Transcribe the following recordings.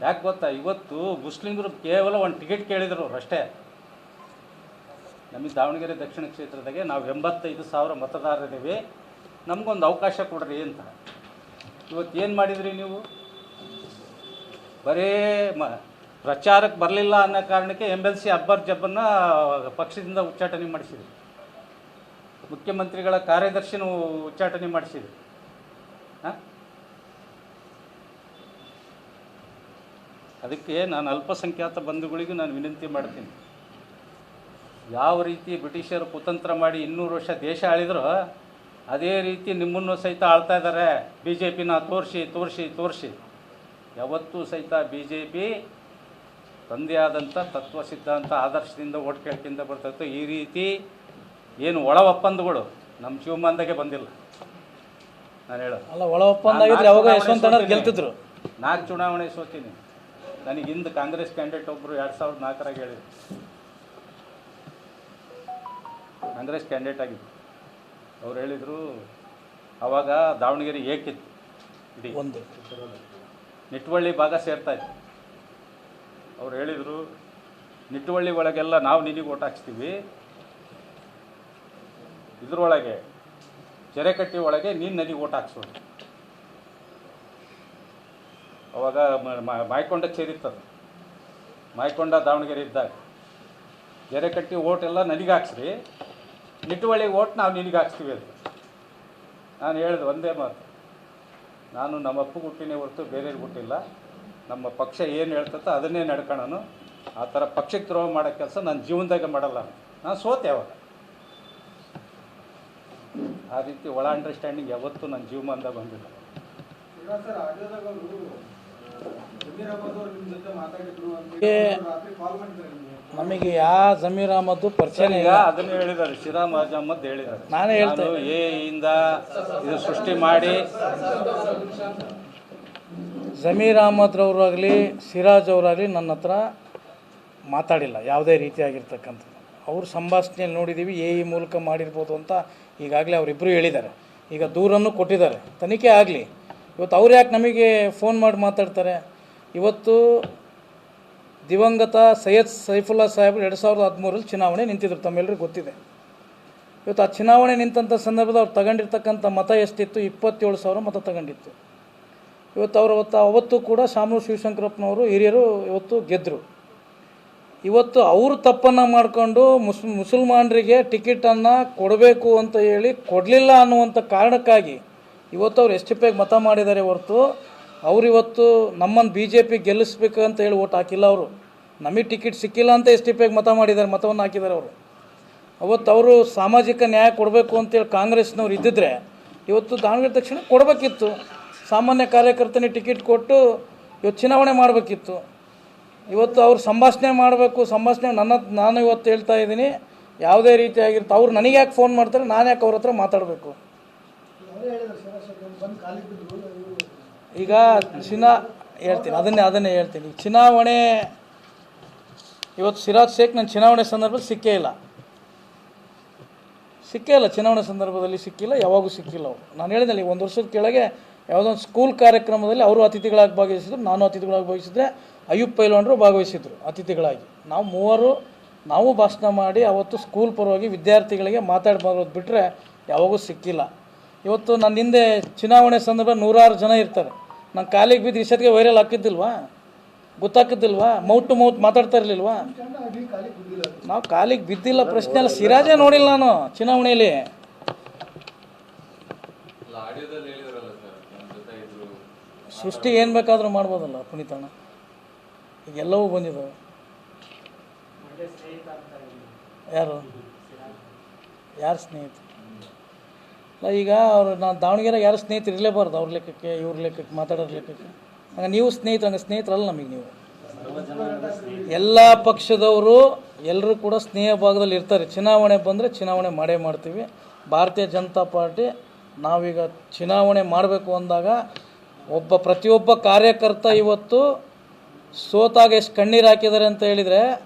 ಯಾಕೆ ಗೊತ್ತಾ, ಇವತ್ತು ಮುಸ್ಲಿಮರು ಕೇವಲ ಒಂದು ಟಿಕೆಟ್ ಕೇಳಿದರು ಅಷ್ಟೇ. ನಮಗೆ ದಾವಣಗೆರೆ ದಕ್ಷಿಣ ಕ್ಷೇತ್ರದಾಗೆ ನಾವು 85,000 ಮತದಾರರಿದ್ದೀವಿ, ನಮಗೊಂದು ಅವಕಾಶ ಕೊಡ್ರಿ ಅಂತ. ಇವತ್ತು ಏನು ಮಾಡಿದ್ರಿ ನೀವು? ಬರೀ ಪ್ರಚಾರಕ್ಕೆ ಬರಲಿಲ್ಲ ಅನ್ನೋ ಕಾರಣಕ್ಕೆ MLC ಅಕ್ಬರ್ ಜಬ್ಬನ್ನ ಪಕ್ಷದಿಂದ ಉಚ್ಚಾಟನೆ ಮಾಡಿಸಿದ್ರಿ, ಮುಖ್ಯಮಂತ್ರಿಗಳ ಕಾರ್ಯದರ್ಶಿನೂ ಉಚ್ಚಾಟನೆ ಮಾಡಿಸಿದ್ರಿ. ಹಾಂ, ಅದಕ್ಕೆ ನಾನು ಅಲ್ಪಸಂಖ್ಯಾತ ಬಂಧುಗಳಿಗೂ ನಾನು ವಿನಂತಿ ಮಾಡ್ತೀನಿ, ಯಾವ ರೀತಿ ಬ್ರಿಟಿಷರು ಕುತಂತ್ರ ಮಾಡಿ 200 ವರ್ಷ ದೇಶ ಆಳಿದ್ರು ಅದೇ ರೀತಿ ನಿಮ್ಮನ್ನು ಸಹಿತ ಆಳ್ತಾ ಇದ್ದಾರೆ. BJPನ ತೋರಿಸಿ ಯಾವತ್ತೂ ಸಹಿತ BJP ತಂದೆ ಆದಂಥ ತತ್ವ ಸಿದ್ಧಾಂತ ಆದರ್ಶದಿಂದ ಓಟ್ ಕೇಳ್ಕಿಂತ ಬರ್ತಾಯಿತ್ತು. ಈ ರೀತಿ ಏನು ಒಳ ಒಪ್ಪಂದಗಳು ನಮ್ಮ ಜೀವಮಾನದಾಗೆ ಬಂದಿಲ್ಲ. ನಾನು ಹೇಳೋದು ಅಲ್ಲ, ಒಳ ಒಪ್ಪಂದ ಆಗಿದ್ರೆ ಯಾವಾಗ ಯಶವಂತಣ್ಣ ಗೆಲ್ತಿದ್ರು. 4 ಚುನಾವಣೆ ಸೋತೀನಿ. ನನಗೆ ಹಿಂದೆ ಕಾಂಗ್ರೆಸ್ ಕ್ಯಾಂಡಿಡೇಟ್ ಒಬ್ಬರು 2004 ಹೇಳಿದ್ರು, ಕಾಂಗ್ರೆಸ್ ಕ್ಯಾಂಡಿಡೇಟ್ ಆಗಿದ್ದು. ಅವ್ರು ಹೇಳಿದರು ಆವಾಗ ದಾವಣಗೆರೆ ಏಕಿತ್ತು, ಇಡೀ ಒಂದು ನಿಟ್ಟುವಳ್ಳಿ ಭಾಗ ಸೇರ್ತಾಯಿತ್ತು. ಅವ್ರು ಹೇಳಿದರು, ನಿಟ್ಟುವಳ್ಳಿ ಒಳಗೆಲ್ಲ ನಾವು ನಿನಗೆ ಓಟ್ ಹಾಕ್ಸ್ತೀವಿ, ಇದ್ರೊಳಗೆ ಜರೆಕಟ್ಟಿ ಒಳಗೆ ನೀನು ನನಗೆ ಓಟ್ ಹಾಕ್ಸೋದು. ಅವಾಗ ಮಾಯ್ಕೊಂಡ ಸೇರಿತ್ತದು, ಮಾಯ್ಕೊಂಡ ದಾವಣಗೆರೆ ಇದ್ದಾಗ ಜರೆಕಟ್ಟಿ ಓಟ್ ಎಲ್ಲ ನನಗೆ ಹಾಕ್ಸ್ರಿ, ನಿಟ್ಟುವಳ್ಳಿಗೆ ಓಟ್ ನಾವು ನಿನಗೆ ಹಾಕ್ಸ್ತೀವಿ ಅಂತ. ನಾನು ಹೇಳಿದೆ ಒಂದೇ ಮಾತು, ನಾನು ನಮ್ಮ ಅಪ್ಪಗೆ ಹುಟ್ಟಿನೇ ಹೊರತು ಬೇರೆಯವ್ರಿಗೆ ಹುಟ್ಟಿಲ್ಲ, ನಮ್ಮ ಪಕ್ಷ ಏನು ಹೇಳ್ತೈತೋ ಅದನ್ನೇ ನಡ್ಕೊಳ್ಳೋನು. ಆ ಥರ ಪಕ್ಷಕ್ಕೆ ದ್ರೋಹ ಮಾಡೋ ಕೆಲಸ ನನ್ನ ಜೀವನದಾಗೆ ಮಾಡಲ್ಲ. ನಾನು ಸೋತೆ ಅವಾಗ. ಆ ರೀತಿ ಒಳ ಅಂಡರ್ಸ್ಟ್ಯಾಂಡಿಂಗ್ ಯಾವತ್ತೂ ನನ್ನ ಜೀವಮಾನದಾಗ ಬಂದಿಲ್ಲ. ನಮಗೆ ಜಮೀರ್ ಅಹಮದ್ ಪರಿಚಯ ಈಗ ಅದನ್ನೇ ಹೇಳಿದ್ದಾರೆ, ಶಿರಾಮ್ ಅಹಮದ್ ಹೇಳಿದ್ದಾರೆ. ನಾನೇ ಹೇಳ್ತೇನೆ, ಇಂದ ಇದು ಸೃಷ್ಟಿ ಮಾಡಿ ಜಮೀರ್ ಅಹಮದ್ ರವರಾಗಲಿ ಸಿರಾಜ್ ಅವರಾಗಲಿ ನನ್ನ ಹತ್ರ ಮಾತಾಡಿಲ್ಲ ಯಾವುದೇ ರೀತಿಯಾಗಿರ್ತಕ್ಕಂಥದ್ದು. ಅವ್ರ ಸಂಭಾಷಣೆಯಲ್ಲಿ ನೋಡಿದ್ದೀವಿ, ಮೂಲಕ ಮಾಡಿರ್ಬೋದು ಅಂತ ಈಗಾಗಲೇ ಅವರಿಬ್ಬರು ಹೇಳಿದ್ದಾರೆ. ಈಗ ದೂರನ್ನು ಕೊಟ್ಟಿದ್ದಾರೆ, ತನಿಖೆ ಆಗಲಿ. ಇವತ್ತು ಅವ್ರು ಯಾಕೆ ನಮಗೆ ಫೋನ್ ಮಾಡಿ ಮಾತಾಡ್ತಾರೆ? ಇವತ್ತು ದಿವಂಗತ ಸೈಯದ್ ಸೈಫುಲ್ಲಾ ಸಾಹೇಬರು 2013 ಚುನಾವಣೆ ನಿಂತಿದ್ರು, ತಮ್ಮೆಲ್ಲರಿಗೂ ಗೊತ್ತಿದೆ. ಇವತ್ತು ಆ ಚುನಾವಣೆ ನಿಂತಹ ಸಂದರ್ಭದಲ್ಲಿ ಅವ್ರು ತಗೊಂಡಿರ್ತಕ್ಕಂಥ ಮತ ಎಷ್ಟಿತ್ತು? 27,000 ಮತ ತಗೊಂಡಿತ್ತು. ಇವತ್ತು ಅವತ್ತು ಕೂಡ ಶಾಮನೂರು ಶಿವಶಂಕರಪ್ಪನವರು ಹಿರಿಯರು ಇವತ್ತು ಗೆದ್ದರು. ಇವತ್ತು ಅವರು ತಪ್ಪನ್ನು ಮಾಡಿಕೊಂಡು ಮುಸಲ್ಮಾನರಿಗೆ ಟಿಕೆಟನ್ನು ಕೊಡಬೇಕು ಅಂತ ಹೇಳಿ ಕೊಡಲಿಲ್ಲ ಅನ್ನುವಂಥ ಕಾರಣಕ್ಕಾಗಿ ಇವತ್ತು ಅವ್ರು STPಗೆ ಮತ ಮಾಡಿದ್ದಾರೆ ಹೊರತು ಅವರಿವತ್ತು ನಮ್ಮನ್ನು BJP ಗೆಲ್ಲಿಸ್ಬೇಕು ಅಂತ ಹೇಳಿ ಓಟ್ ಹಾಕಿಲ್ಲ. ಅವರು ನಮಗೆ ಟಿಕೆಟ್ ಸಿಕ್ಕಿಲ್ಲ ಅಂತ STPಗೆ ಮತ ಮಾಡಿದ್ದಾರೆ, ಮತವನ್ನು ಹಾಕಿದ್ದಾರೆ ಅವರು. ಅವತ್ತು ಅವರು ಸಾಮಾಜಿಕ ನ್ಯಾಯ ಕೊಡಬೇಕು ಅಂತೇಳಿ ಕಾಂಗ್ರೆಸ್ನವ್ರು ಇದ್ದಿದ್ರೆ ಇವತ್ತು ದಾವಣಗೆರೆ ತಕ್ಷಣ ಕೊಡಬೇಕಿತ್ತು. ಸಾಮಾನ್ಯ ಕಾರ್ಯಕರ್ತನಿಗೆ ಟಿಕೆಟ್ ಕೊಟ್ಟು ಇವತ್ತು ಚುನಾವಣೆ ಮಾಡಬೇಕಿತ್ತು. ಇವತ್ತು ಅವ್ರು ಸಂಭಾಷಣೆ ಮಾಡಬೇಕು. ಸಂಭಾಷಣೆ ನಾನು ಇವತ್ತು ಹೇಳ್ತಾ ಇದ್ದೀನಿ, ಯಾವುದೇ ರೀತಿಯಾಗಿರುತ್ತೆ. ಅವ್ರು ನನಗೆ ಯಾಕೆ ಫೋನ್ ಮಾಡ್ತಾರೆ, ನಾನು ಯಾಕೆ ಅವ್ರ ಹತ್ರ ಮಾತಾಡಬೇಕು? ಈಗ ಅದನ್ನೇ ಹೇಳ್ತೀನಿ. ಚುನಾವಣೆ ಇವತ್ತು ಸಿರಾಜ್ ಶೇಖ್ ನನ್ನ ಚುನಾವಣೆ ಸಂದರ್ಭದಲ್ಲಿ ಸಿಕ್ಕೇ ಇಲ್ಲ. ಚುನಾವಣೆ ಸಂದರ್ಭದಲ್ಲಿ ಸಿಕ್ಕಿಲ್ಲ, ಯಾವಾಗೂ ಸಿಕ್ಕಿಲ್ಲ ಅವರು. ನಾನು ಹೇಳಿದಲ್ಲಿ 1 ವರ್ಷದ ಕೆಳಗೆ ಯಾವುದೋ ಒಂದು ಸ್ಕೂಲ್ ಕಾರ್ಯಕ್ರಮದಲ್ಲಿ ಅವರು ಅತಿಥಿಗಳಾಗಿ ಭಾಗವಹಿಸಿದ್ರು, ನಾನು ಅತಿಥಿಗಳಾಗಿ ಭಾಗವಹಿಸಿದ್ರೆ, ಅಯ್ಯೂಬ್ ಪೈಲ್ವಾನರು ಭಾಗವಹಿಸಿದ್ರು ಅತಿಥಿಗಳಾಗಿ. ನಾವು ಮೂವರು ಭಾಷಣ ಮಾಡಿ ಅವತ್ತು ಸ್ಕೂಲ್ ಪರವಾಗಿ ವಿದ್ಯಾರ್ಥಿಗಳಿಗೆ ಮಾತಾಡ್ಬಾರೋದು ಬಿಟ್ಟರೆ ಯಾವಾಗೂ ಸಿಕ್ಕಿಲ್ಲ. ಇವತ್ತು ನನ್ನ ಹಿಂದೆ ಚುನಾವಣೆ ಸಂದರ್ಭ 100 ಜನ ಇರ್ತಾರೆ. ನಾನು ಕಾಲಿಗೆ ಬಿದ್ದು ಇಷ್ಟೊತ್ತಿಗೆ ವೈರಲ್ ಹಾಕಿದ್ದಿಲ್ವಾ? ಗೊತ್ತಾಗ್ತಿದ್ದಿಲ್ವಾ? ಮೌತ್ ಟು ಮೌತ್ ಮಾತಾಡ್ತಾ ಇರಲಿಲ್ವಾ? ನಾವು ಕಾಲಿಗೆ ಬಿದ್ದಿಲ್ಲ ಪ್ರಶ್ನೆ ಅಲ್ಲ. ಸಿರಾಜೇ ನೋಡಿಲ್ಲ ನಾನು ಚುನಾವಣೆಯಲ್ಲಿ. ಸೃಷ್ಟಿ ಏನು ಬೇಕಾದರೂ ಮಾಡ್ಬೋದಲ್ಲ ಪುನೀತಣ್ಣ, ಈಗ ಎಲ್ಲವೂ ಬಂದಿದ್ದಾವೆ. ಯಾರು ಸ್ನೇಹಿತ? ಅಲ್ಲ, ಈಗ ನಾನು ದಾವಣಗೆರೆಗೆ ಯಾರು ಸ್ನೇಹಿತರು ಇರಲೇಬಾರ್ದು. ಅವ್ರ ಲೆಕ್ಕಕ್ಕೆ, ಇವ್ರ ಲೆಕ್ಕಕ್ಕೆ, ಮಾತಾಡೋರ ಲೆಕ್ಕಕ್ಕೆ. ಹಂಗೆ ನೀವು ಸ್ನೇಹಿತರಲ್ಲ ನಮಗೆ. ನೀವು ಎಲ್ಲ ಪಕ್ಷದವರು ಎಲ್ಲರೂ ಕೂಡ ಸ್ನೇಹ ಭಾಗದಲ್ಲಿ ಇರ್ತಾರೆ. ಚುನಾವಣೆ ಬಂದರೆ ಚುನಾವಣೆ ಮಾಡೇ ಮಾಡ್ತೀವಿ. ಭಾರತೀಯ ಜನತಾ ಪಾರ್ಟಿ ನಾವೀಗ ಚುನಾವಣೆ ಮಾಡಬೇಕು ಅಂದಾಗ ಪ್ರತಿಯೊಬ್ಬ ಕಾರ್ಯಕರ್ತ ಇವತ್ತು ಸೋತಾಗ ಎಷ್ಟು ಕಣ್ಣೀರು ಹಾಕಿದ್ದಾರೆ ಅಂತ ಹೇಳಿದರೆ,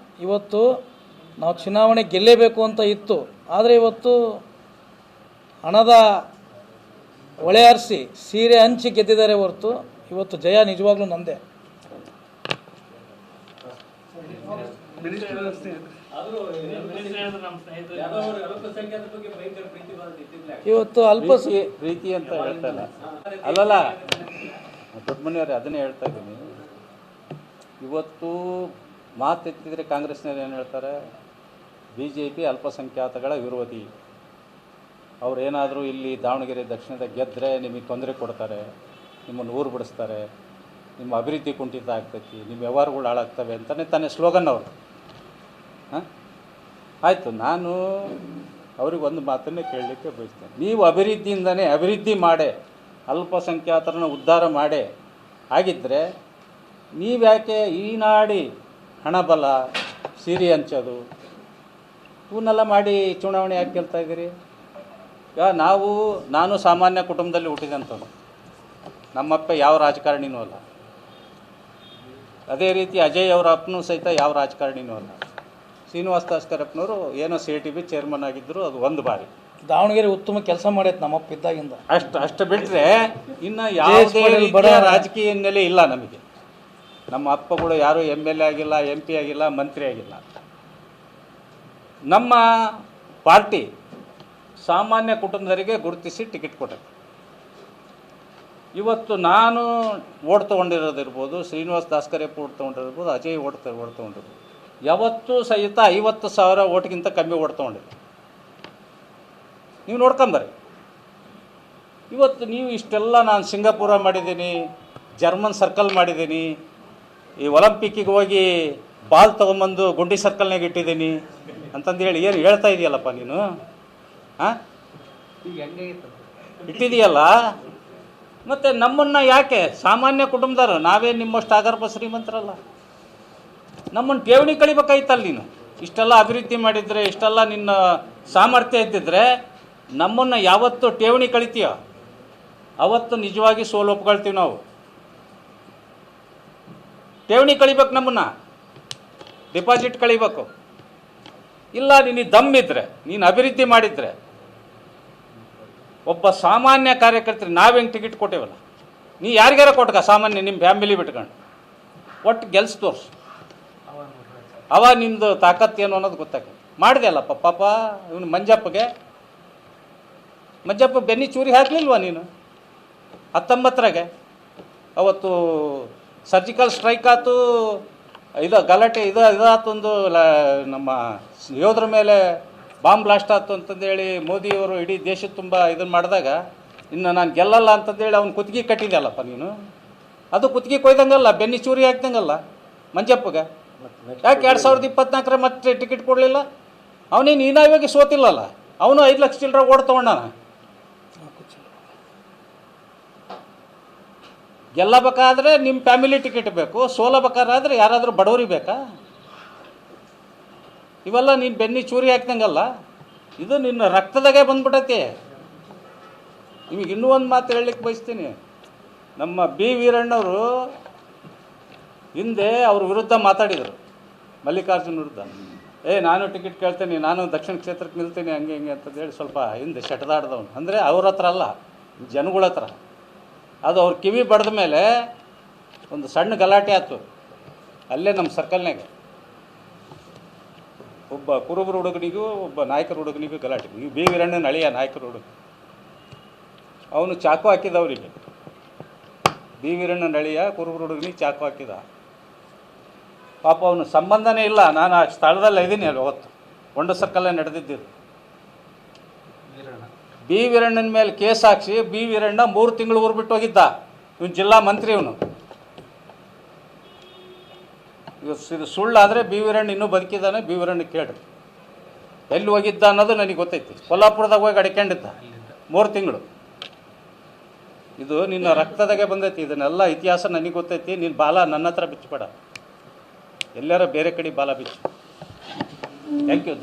ಇವತ್ತು ನಾವು ಚುನಾವಣೆ ಗೆಲ್ಲೇಬೇಕು ಅಂತ ಇತ್ತು. ಆದರೆ ಇವತ್ತು ಹಣದ ಹೊಳೆ ಹರಿಸಿ ಸೀರೆ ಹಂಚಿ ಗೆದ್ದಿದ್ದಾರೆ ಹೊರತು ಇವತ್ತು ಜಯ ನಿಜವಾಗ್ಲೂ ನಂದೇ. ಇವತ್ತು ಪ್ರೀತಿ ಅಂತ ಹೇಳ್ತಾ ಇಲ್ಲ. ಅಲ್ಲಲ್ಲ ದೊಡ್ಡಮನೆಯವ್ರೆ, ಅದನ್ನೇ ಹೇಳ್ತಾ ಇದ್ದೀನಿ. ಇವತ್ತು ಮಾತೆತ್ತಿದ್ರೆ ಕಾಂಗ್ರೆಸ್ನವ್ರು ಏನು ಹೇಳ್ತಾರೆ, BJP ಅಲ್ಪಸಂಖ್ಯಾತಗಳ ವಿರೋಧಿ, ಅವ್ರೇನಾದರೂ ಇಲ್ಲಿ ದಾವಣಗೆರೆ ದಕ್ಷಿಣದ ಗೆದ್ದರೆ ನಿಮಗೆ ತೊಂದರೆ ಕೊಡ್ತಾರೆ, ನಿಮ್ಮನ್ನು ಊರು ಬಿಡಿಸ್ತಾರೆ, ನಿಮ್ಮ ಅಭಿವೃದ್ಧಿ ಕುಂಠಿತ ಆಗ್ತೈತಿ, ನಿಮ್ಮ ವ್ಯವಹಾರಗಳು ಹಾಳಾಗ್ತವೆ ಅಂತಲೇ ತಾನೇ ಸ್ಲೋಗನ್ ಅವರು. ಹಾಂ, ಆಯಿತು. ನಾನು ಅವ್ರಿಗೊಂದು ಮಾತನ್ನೇ ಕೇಳಲಿಕ್ಕೆ ಬಯಸ್ತೇನೆ. ನೀವು ಅಭಿವೃದ್ಧಿಯಿಂದನೇ ಅಭಿವೃದ್ಧಿ ಮಾಡೇ ಅಲ್ಪಸಂಖ್ಯಾತರನ್ನು ಉದ್ಧಾರ ಮಾಡೇ ಆಗಿದ್ದರೆ ನೀವ್ಯಾಕೆ ಈ ನಾಡಿ ಹಣಬಲ, ಸೀರೆ ಹಂಚೋದು ಇವನ್ನೆಲ್ಲ ಮಾಡಿ ಚುನಾವಣೆ ಯಾಕೆ ಗೆಲ್ತಾ ಇದ್ದೀರಿ? ಈಗ ನಾನು ಸಾಮಾನ್ಯ ಕುಟುಂಬದಲ್ಲಿ ಹುಟ್ಟಿದಂಥವ್ನು. ನಮ್ಮಪ್ಪ ಯಾವ ರಾಜಕಾರಣಿನೂ ಅಲ್ಲ. ಅದೇ ರೀತಿ ಅಜಯ್ ಅವರ ಅಪ್ಪನೂ ಸಹಿತ ಯಾವ ರಾಜಕಾರಣಿನೂ ಅಲ್ಲ. ಶ್ರೀನಿವಾಸ ದಾಸ್ಕರಪ್ಪನವರು ಏನೋ CTB ಚೇರ್ಮನ್ ಆಗಿದ್ದರು, ಅದು ಒಂದು ಬಾರಿ. ದಾವಣಗೆರೆ ಉತ್ತಮ ಕೆಲಸ ಮಾಡೈತೆ ನಮ್ಮಪ್ಪ ಇದ್ದಾಗಿಂದ. ಅಷ್ಟು ಬಿಟ್ಟರೆ ಇನ್ನು ಯಾವುದೇ ರೀತಿಯ ರಾಜಕೀಯ ಹಿನ್ನೆಲೆ ಇಲ್ಲ ನಮಗೆ. ನಮ್ಮ ಅಪ್ಪಗಳು ಯಾರೂ MLA ಆಗಿಲ್ಲ, MP ಆಗಿಲ್ಲ, ಮಂತ್ರಿ ಆಗಿಲ್ಲ. ನಮ್ಮ ಪಾರ್ಟಿ ಸಾಮಾನ್ಯ ಕುಟುಂಬದವರಿಗೆ ಗುರುತಿಸಿ ಟಿಕೆಟ್ ಕೊಟ್ಟೈತೆ. ಇವತ್ತು ನಾನು ಓಟ್ ತೊಗೊಂಡಿರೋದಿರ್ಬೋದು, ಶ್ರೀನಿವಾಸ ದಾಸ್ಕರಪ್ಪ ಓಟ್ ತೊಗೊಂಡಿರ್ಬೋದು, ಅಜಯ್ ಓಟ್ ತೊಗೊಂಡಿರ್ಬೋದು, ಯಾವತ್ತೂ ಸಹಿತ 50,000 ಓಟ್ಗಿಂತ ಕಮ್ಮಿ ಓಟ್ ತೊಗೊಂಡಿಲ್ಲ. ನೀವು ನೋಡ್ಕೊಂಬರ್ರಿ. ಇವತ್ತು ನೀವು ಇಷ್ಟೆಲ್ಲ ನಾನು ಸಿಂಗಾಪುರ ಮಾಡಿದ್ದೀನಿ, ಜರ್ಮನ್ ಸರ್ಕಲ್ ಮಾಡಿದ್ದೀನಿ, ಈ ಒಲಿಂಪಿಕ್ಕಿಗೆ ಹೋಗಿ ಬಾಲ್ ತೊಗೊಂಬಂದು ಗುಂಡಿ ಸರ್ಕಲ್ನಾಗ ಇಟ್ಟಿದ್ದೀನಿ ಅಂತಂದೇಳಿ ಏನು ಹೇಳ್ತಾ ಇದೆಯಲ್ಲಪ್ಪ ನೀನು? ಹಾಂ, ಇಟ್ಟಿದೆಯಲ್ಲ. ಮತ್ತು ನಮ್ಮನ್ನು ಯಾಕೆ ಸಾಮಾನ್ಯ ಕುಟುಂಬದವರು, ನಾವೇನು ನಿಮ್ಮಷ್ಟು ಆಗರ್ಭ ಶ್ರೀಮಂತರಲ್ಲ, ನಮ್ಮನ್ನು ಠೇವಣಿ ಕಳಿಬೇಕಾಯ್ತಲ್ಲ ನೀನು. ಇಷ್ಟೆಲ್ಲ ಅಭಿವೃದ್ಧಿ ಮಾಡಿದರೆ, ಇಷ್ಟೆಲ್ಲ ನಿನ್ನ ಸಾಮರ್ಥ್ಯ ಇದ್ದಿದ್ರೆ ನಮ್ಮನ್ನು ಯಾವತ್ತು ಠೇವಣಿ ಕಳಿತೀಯೋ ಅವತ್ತು ನಿಜವಾಗಿ ಸೋಲು ಒಪ್ಕೊಳ್ತೀವಿ ನಾವು. ಠೇವಣಿ ಕಳಿಬೇಕು, ನಮ್ಮನ್ನು ಡಿಪಾಸಿಟ್ ಕಳಿಬೇಕು. ಇಲ್ಲ ನಿನಗೆ ದಮ್ಮಿದ್ರೆ, ನೀನು ಅಭಿವೃದ್ಧಿ ಮಾಡಿದರೆ, ಒಬ್ಬ ಸಾಮಾನ್ಯ ಕಾರ್ಯಕರ್ತರಿಗೆ ನಾವು ಹೆಂಗೆ ಟಿಕೆಟ್ ಕೊಟ್ಟೇವಲ್ಲ, ನೀ ಯಾರಿಗಾರ ಕೊಟ್ಕ ಸಾಮಾನ್ಯ ನಿಮ್ಮ ಫ್ಯಾಮಿಲಿ ಬಿಟ್ಕೊಂಡು ಒಟ್ಟು ಗೆಲ್ಸಿ ತೋರಿಸು. ಅವ ನಿಮ್ಮದು ತಾಕತ್ತೇನು ಅನ್ನೋದು ಗೊತ್ತಾಗ ಮಾಡಿದೆ ಅಲ್ಲಪ್ಪ. ಪಾಪ ಇವನು ಮಂಜಪ್ಪ ಬೆನ್ನಿ ಚೂರಿ ಹಾಕಲಿಲ್ವ ನೀನು? 19ರಾಗೆ ಅವತ್ತು ಸರ್ಜಿಕಲ್ ಸ್ಟ್ರೈಕ್ ಆಯ್ತು, ಇದು ಗಲಾಟೆ ಇದಾತೊಂದು ನಮ್ಮ ಯೋಧರ ಮೇಲೆ ಬಾಂಬ್ ಬ್ಲಾಸ್ಟ್ ಆಯ್ತು ಅಂತಂದೇಳಿ ಮೋದಿಯವರು ಇಡೀ ದೇಶದ ತುಂಬ ಇದನ್ನು ಮಾಡಿದಾಗ ಇನ್ನು ನಾನು ಗೆಲ್ಲಲ್ಲ ಅಂತಂದೇಳಿ ಅವ್ನು ಕುತ್ತಿಗೆ ಕಟ್ಟಿದೆಯಲ್ಲಪ್ಪ ನೀನು. ಅದು ಕುತ್ತಿಗೆ ಕೊಯ್ದಂಗಲ್ಲ, ಬೆನ್ನಿ ಚೂರಿ ಹಾಕ್ದಂಗಲ್ಲ ಮಂಜಪ್ಪಗೆ. ಯಾಕೆ 2024 ಮತ್ತೆ ಟಿಕೆಟ್ ಕೊಡಲಿಲ್ಲ? ಅವನೇನು ಇನಾವಾಗಿ ಸೋತಿಲ್ಲಲ್ಲ, ಅವನು 5 ಲಕ್ಷ ಚಿಲ್ಲರೆ ಓಡ್ ತೊಗೊಂಡಾನ. ಗೆಲ್ಲಬೇಕಾದ್ರೆ ನಿಮ್ಮ ಫ್ಯಾಮಿಲಿ ಟಿಕೆಟ್ ಬೇಕು, ಸೋಲಬೇಕಾದ್ರೆ ಯಾರಾದರೂ ಬಡವರಿಗೆ ಬೇಕಾ? ಇವೆಲ್ಲ ನೀನು ಬೆನ್ನಿ ಚೂರಿ ಹಾಕ್ದಂಗಲ್ಲ, ಇದು ನಿನ್ನ ರಕ್ತದಾಗೆ ಬಂದ್ಬಿಟ್ಟೈತಿ. ನಿಮಗೆ ಇನ್ನೂ ಒಂದು ಮಾತು ಹೇಳಲಿಕ್ಕೆ ಬಯಸ್ತೀನಿ. ನಮ್ಮ B ವೀರಣ್ಣವರು ಹಿಂದೆ ಅವ್ರ ವಿರುದ್ಧ ಮಾತಾಡಿದರು, ಮಲ್ಲಿಕಾರ್ಜುನ್ ವಿರುದ್ಧ. ನಾನು ಟಿಕೆಟ್ ಕೇಳ್ತೇನೆ, ನಾನು ದಕ್ಷಿಣ ಕ್ಷೇತ್ರಕ್ಕೆ ನಿಲ್ತೀನಿ, ಹಂಗೆ ಹಿಂಗೆ ಅಂತಂದೇಳಿ ಸ್ವಲ್ಪ ಹಿಂದೆ ಶಟದಾಡ್ದವನು. ಅಂದರೆ ಅವ್ರ ಹತ್ರ ಅಲ್ಲ, ಜನಗಳ ಹತ್ರ. ಅದು ಅವ್ರ ಕಿವಿ ಬಡ್ದ ಮೇಲೆ ಒಂದು ಸಣ್ಣ ಗಲಾಟೆ ಆಯ್ತು ಅಲ್ಲೇ ನಮ್ಮ ಸರ್ಕಲ್ನಾಗ. ಒಬ್ಬ ಕುರುಬರ ಹುಡುಗನಿಗೂ ಒಬ್ಬ ನಾಯಕರ ಹುಡುಗನಿಗೂ ಗಲಾಟೆ. ನೀವು B ವೀರಣ್ಣನ ಅಳಿಯ ನಾಯಕರ ಹುಡುಗ, ಅವನು ಚಾಕು ಹಾಕಿದವರಿಗೆ. B ವೀರಣ್ಣನ ಅಳಿಯ ಕುರುಬರ ಹುಡುಗನಿಗೆ ಚಾಕು ಹಾಕಿದ. ಪಾಪ ಅವನು ಸಂಬಂಧನೇ ಇಲ್ಲ. ನಾನು ಆ ಸ್ಥಳದಲ್ಲಿ ಇದ್ದೀನಿ, ಅಲ್ಲಿ ಅವತ್ತು ಹೊಂಡ ಸರ್ಕಲ್ಲೇ ನಡೆದಿದ್ದು. B ವೀರಣ್ಣನ ಮೇಲೆ ಕೇಸ್ ಹಾಕ್ಸಿ B ವೀರಣ್ಣ 3 ತಿಂಗಳು ಊರು ಬಿಟ್ಟು ಹೋಗಿದ್ದ. ಇವನು ಜಿಲ್ಲಾ ಮಂತ್ರಿ. ಇವನು ಇದು ಸುಳ್ಳಾದರೆ B ವೀರಣ್ಣ ಇನ್ನೂ ಬದುಕಿದ್ದಾನೆ. B ವೀರಣ್ಣ ಕೇಳ್ರಿ ಎಲ್ಲಿ ಹೋಗಿದ್ದ ಅನ್ನೋದು ನನಗೆ ಗೊತ್ತೈತಿ. ಕೊಲ್ಲಾಪುರದಾಗ ಹೋಗಿ ಅಡ್ಕೊಂಡಿದ್ದ 3 ತಿಂಗಳು. ಇದು ನಿನ್ನ ರಕ್ತದಾಗೆ ಬಂದೈತಿ. ಇದನ್ನೆಲ್ಲ ಇತಿಹಾಸ ನನಗೆ ಗೊತ್ತೈತಿ. ನೀನು ಬಾಲ ನನ್ನ ಹತ್ರ ಬಿಚ್ಚಬೇಡ, ಎಲ್ಲಾರ ಬೇರೆ ಕಡೆ ಬಾಲ ಬಿಚ್ಚು. Thank you.